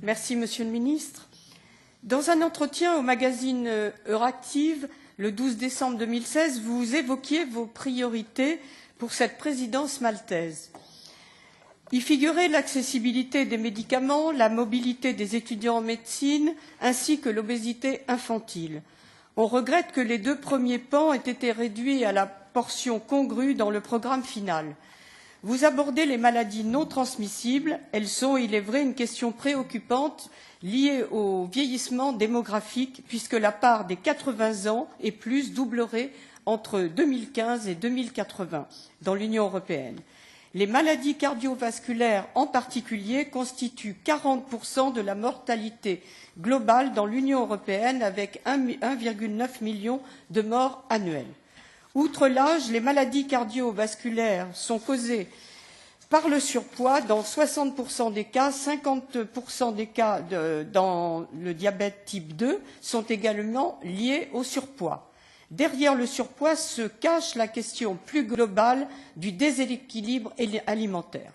Merci, Monsieur le Ministre. Dans un entretien au magazine Euractiv, le 12 décembre 2016, vous évoquiez vos priorités pour cette présidence maltaise. Y figurait l'accessibilité des médicaments, la mobilité des étudiants en médecine, ainsi que l'obésité infantile. On regrette que les deux premiers pans aient été réduits à la portion congrue dans le programme final. Vous abordez les maladies non transmissibles. Elles sont, il est vrai, une question préoccupante liée au vieillissement démographique, puisque la part des 80 ans et plus doublerait entre 2015 et 2080 dans l'Union européenne. Les maladies cardiovasculaires en particulier constituent 40% de la mortalité globale dans l'Union européenne, avec 1,9 million de morts annuelles. Outre l'âge, les maladies cardiovasculaires sont causées par le surpoids dans 60% des cas, 50% des cas dans le diabète type 2 sont également liés au surpoids. Derrière le surpoids se cache la question plus globale du déséquilibre alimentaire.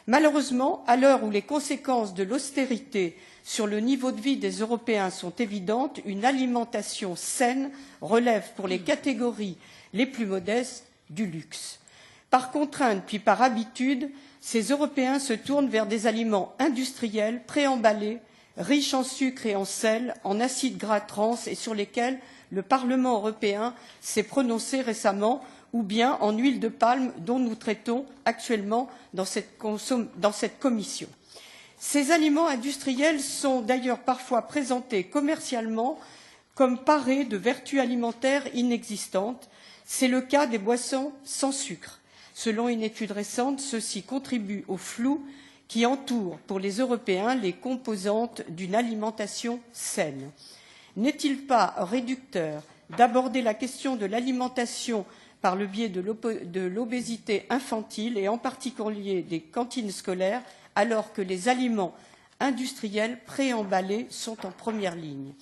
Malheureusement, à l'heure où les conséquences de l'austérité sur le niveau de vie des Européens sont évidentes, une alimentation saine relève pour les catégories les plus modestes du luxe. Par contrainte puis par habitude, ces Européens se tournent vers des aliments industriels, préemballés, riches en sucre et en sel, en acides gras trans et sur lesquels le Parlement européen s'est prononcé récemment, ou bien en huile de palme dont nous traitons actuellement dans cette commission. Ces aliments industriels sont d'ailleurs parfois présentés commercialement comme parés de vertus alimentaires inexistantes. C'est le cas des boissons sans sucre. Selon une étude récente, ceci contribue au flou qui entoure pour les Européens les composantes d'une alimentation saine. N'est-il pas réducteur d'aborder la question de l'alimentation par le biais de l'obésité infantile et en particulier des cantines scolaires, alors que les aliments industriels préemballés sont en première ligne?